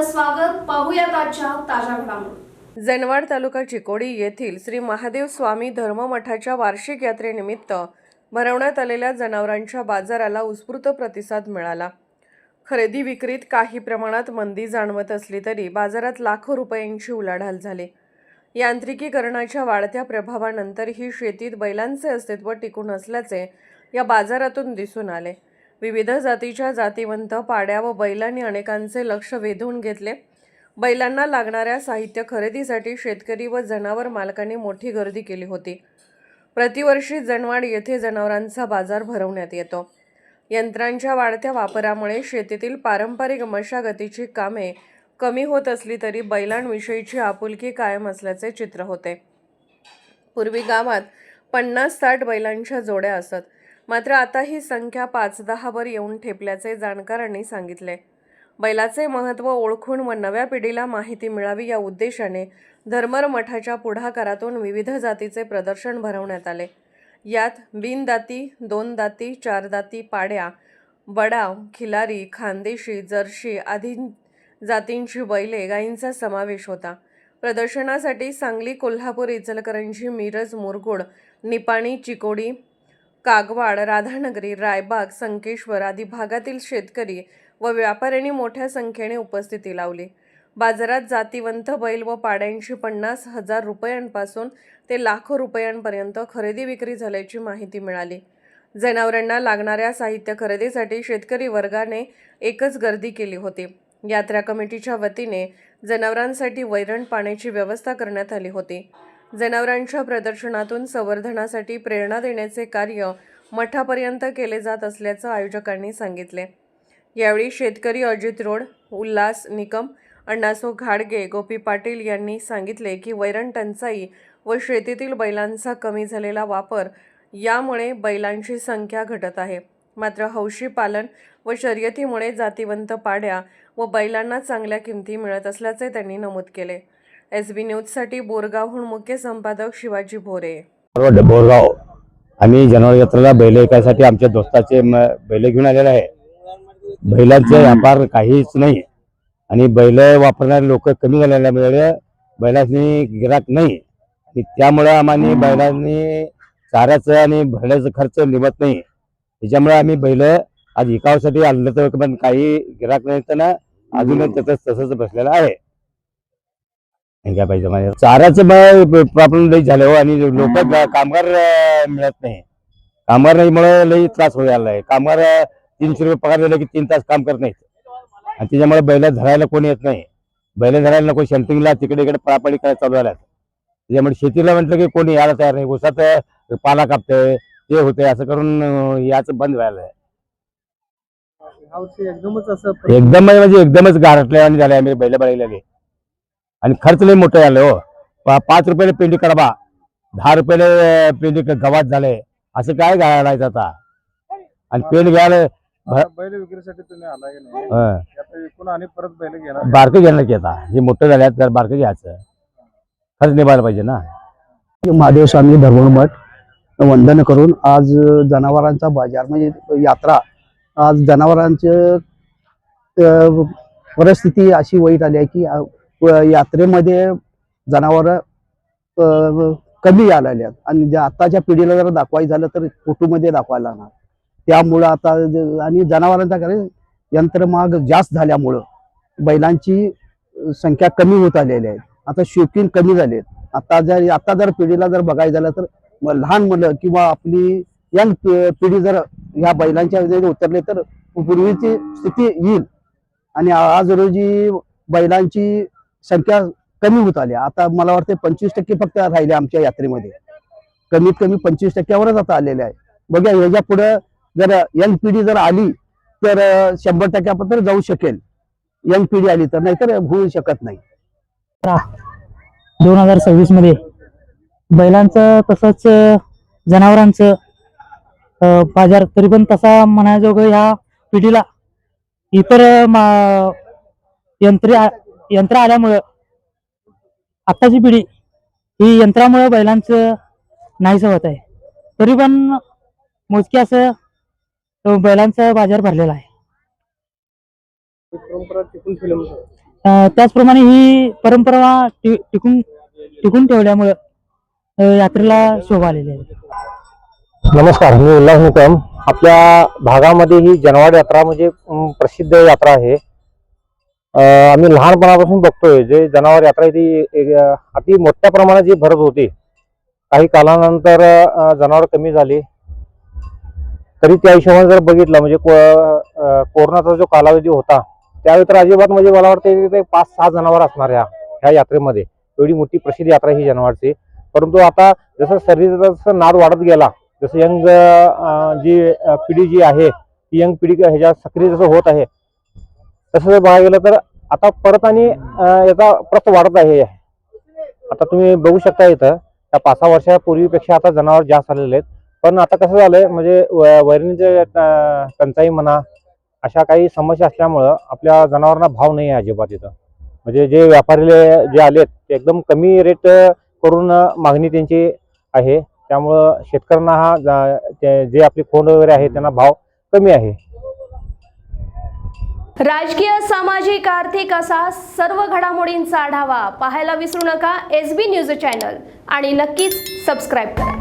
आपलं स्वागत. पाहूयात आजच्या ताज्या घडामोडी. जनवाड तालुका चिकोडी येथील श्री महादेव स्वामी धर्ममठाच्या वार्षिक यात्रेनिमित्त भरवण्यात आलेल्या जनावरांच्या बाजाराला उत्स्फूर्त प्रतिसाद मिळाला. खरेदी विक्रीत काही प्रमाणात मंदी जाणवत असली तरी बाजारात लाखो रुपयांची उलाढाल झाली. यांत्रिकीकरणाच्या वाढत्या प्रभावानंतरही शेतीत बैलांचे अस्तित्व टिकून असल्याचे या बाजारातून दिसून आले. विविध जातीच्या जातीवंत पाड्या व बैलांनी अनेकांचे लक्ष वेधून घेतले. बैलांना लागणाऱ्या साहित्य खरेदीसाठी शेतकरी व जनावर मालकांनी मोठी गर्दी केली होती. प्रतिवर्षी जनवाड येथे जनावरांचा बाजार भरवण्यात येतो. यंत्रांच्या वाढत्या वापरामुळे शेतीतील पारंपरिक मशागतीची कामे कमी होत असली तरी बैलांविषयीची आपुलकी कायम असल्याचे चित्र होते. पूर्वी गावात 50-60 बैलांच्या जोड्या असत, मात्र आता ही संख्या 5-10 वर येऊन ठेपल्याचे जाणकारांनी सांगितले. बैलाचे महत्त्व ओळखून व नव्या पिढीला माहिती मिळावी या उद्देशाने धर्मर मठाच्या पुढाकारातून विविध जातीचे प्रदर्शन भरवण्यात आले. यात बिनदाती, 2 दाती, 4 दाती पाड्या, बडाव, खिलारी, खानदेशी, जर्सी आदी जातींची बैले, गायींचा समावेश होता. प्रदर्शनासाठी सांगली, कोल्हापूर, इचलकरंजी, मिरज, मुरगुड, निपाणी, चिकोडी, कागवाड, राधानगरी, रायबाग, संकेश्वर आदी भागातील शेतकरी व व्यापाऱ्यांनी मोठ्या संख्येने उपस्थिती लावली. बाजारात जातीवंत बैल व पाड्यांची 50,000 रुपयांपासून ते लाखो रुपयांपर्यंत खरेदी विक्री झाल्याची माहिती मिळाली. जनावरांना लागणाऱ्या साहित्य खरेदीसाठी शेतकरी वर्गाने एकच गर्दी केली होती. यात्रा कमिटीच्या वतीने जनावरांसाठी वैरण पाण्याची व्यवस्था करण्यात आली होती. जनावरांच्या प्रदर्शनातून संवर्धनासाठी प्रेरणा देण्याचे कार्य मठापर्यंत केले जात असल्याचं आयोजकांनी सांगितले. यावेळी शेतकरी अजित रोड, उल्हास निकम, अण्णासो घाडगे, गोपी पाटील यांनी सांगितले की वैरण टंचाई व शेतीतील बैलांचा कमी झालेला वापर यामुळे बैलांची संख्या घटत आहे. मात्र हौशी पालन व शर्यतीमुळे जातीवंत पाड्या व बैलांना चांगल्या किमती मिळत असल्याचे त्यांनी नमूद केले. SB न्यूजसाठी बोरगावहून मुख्य संपादक शिवाजी भोरे. बोरगाव आम्ही जनावर यात्रेला बैल ऐकायसाठी आमच्या दोस्ताचे बैल घेऊन आलेले आहे. बैलांचे व्यापार काहीच नाही आणि बैल वापरणारे लोक कमी झाल्यामुळे बैलांनी गिराक नाही आणि त्यामुळे आम्हाला बैलांनी चाऱ्याचं आणि भरण्याचं खर्च निभत नाही. त्याच्यामुळे आम्ही बैल आज विकावासाठी आणलं तर पण काही गिराक नाही तर ना अजून तसंच बसलेलं आहे. काय पाहिजे माझ्या चाऱ्याचं प्रॉब्लेम लई झालं हो आणि लोक कामगार मिळत नाही. कामगार नाहीमुळे लई त्रास होऊ लागलाय. कामगार 300 रुपये पगार दिले की 3 तास काम करत नाहीत आणि त्याच्यामुळे बैल धरायला कोणी येत नाही. बैल धरायला नको, शंटिंगला तिकडे इकडे पळापळी करायला चालू झाल्यात. त्याच्यामुळे शेतीला म्हटलं की कोणी यायला तयार नाही. ऊसात पाला कापतंय, ते होतंय, असं करून याचं बंद व्हायला आहे. एकदम म्हणजे एकदमच गारटल्या आणि झाले आम्ही बैल बळलेले आणि खर्च लई मोठं झालं हो. 5 रुपयाला पेंडी कडबा, 10 रुपयाला पेंडी गव्हात झाले. असं काय घालायचं आता आणि पेंड घ्यायला बैल विक्रीसाठी तुम्ही आला की नाही? एकूण आणि परत बैल घेणार, बारकं घेणार की आता हे मोठं झाल्यात तर बारकं घ्यायचं, खर्च निभायला पाहिजे ना. महादेव स्वामी धर्ममठ वंदन करून आज जनावरांचा बाजार म्हणजे यात्रा, आज जनावरांची परिस्थिती अशी वाईट आली आहे की यात्रेमध्ये जनावर कमी यायला आहेत आणि आताच्या पिढीला जर दाखवायचं झालं तर फोटोमध्ये दाखवायला लागणार. त्यामुळं आता आणि जनावरांचा काय यंत्रमाग जास्त झाल्यामुळं बैलांची संख्या कमी होत आलेली आहे. आता शौकीन कमी झाले. आता जर पिढीला जर बघायचं झालं तर लहान मुलं किंवा आपली यंग पिढी जर ह्या बैलांच्या उतरले तर पूर्वीची स्थिती येईल आणि आज रोजी बैलांची संख्या कमी होत आली. आता मला वाटतं 25% फक्त राहिले आमच्या यात्रेमध्ये. कमीत कमी 25%वरच आता आलेले आहे. बघा ह्याच्या पुढे जर यंग पिढी जर आली तर 100% जाऊ शकेल. यंग पिढी आली तर, नाहीतर होऊ शकत नाही. 2026 मध्ये बैलांचं तसंच जनावरांचं बाजार तरी पण तसा म्हणायजोगं ह्या पिढीला इतर यंत्र आल्यामुळं आत्ताची पिढी ही यंत्रामुळे बैलांचं नाहीसं होत आहे. तरी पण मोजके असं बैलांचा बाजार भरलेला आहे. परंपरा टिकून ठेवल्यामुळे त्याचप्रमाणे ही परंपरा टिकून ठेवल्यामुळं यात्रेला शोभा आलेली आहे. नमस्कार, मी उल्हास निकम. आपल्या भागामध्ये ही जनवाड यात्रा म्हणजे प्रसिद्ध यात्रा आहे. आम्ही लहानपणापासून बघतोय जे जनावर यात्रा ती अति मोठ्या प्रमाणात जी भरत होती. काही कालानंतर जनावर कमी झाली, तरी त्या हिशोबाने जर बघितलं म्हणजे कोरोनाचा जो कालावधी होता त्यावेळी तर अजिबात म्हणजे मला वाटतं ते 5-6 जनावर असणार ह्या यात्रेमध्ये. एवढी मोठी प्रसिद्ध यात्रा ही जनावरची. परंतु आता जसं शरीराचा नाद वाढत गेला, जसं यंग जी पिढी जी आहे ती यंग पिढी ह्याच्या सक्रिय जसं होत आहे, तसं जर बघायला गेलं तर आता परत आणि याचा प्रस्त वाढत आहे. आता तुम्ही बघू शकता इथं त्या 5-6 वर्षापूर्वीपेक्षा आता जनावर जास्त आलेले आहेत. पण आता कसं झालंय म्हणजे वैरणीचे टंचाई म्हणा, अशा काही समस्या असल्यामुळं आपल्या जनावरांना भाव नाही आहे अजिबात इथं. म्हणजे जे व्यापारी जे आलेत ते एकदम कमी रेट करून मागणी त्यांची आहे. त्यामुळं शेतकऱ्यांना जे आपली खोंड वगैरे आहे त्यांना भाव कमी आहे. राजकीय, सामाजिक, आर्थिक असा सर्व घडामोडींचा आढावा पाहायला विसरू नका SB न्यूज चॅनल आणि नक्कीच सबस्क्राईब करा.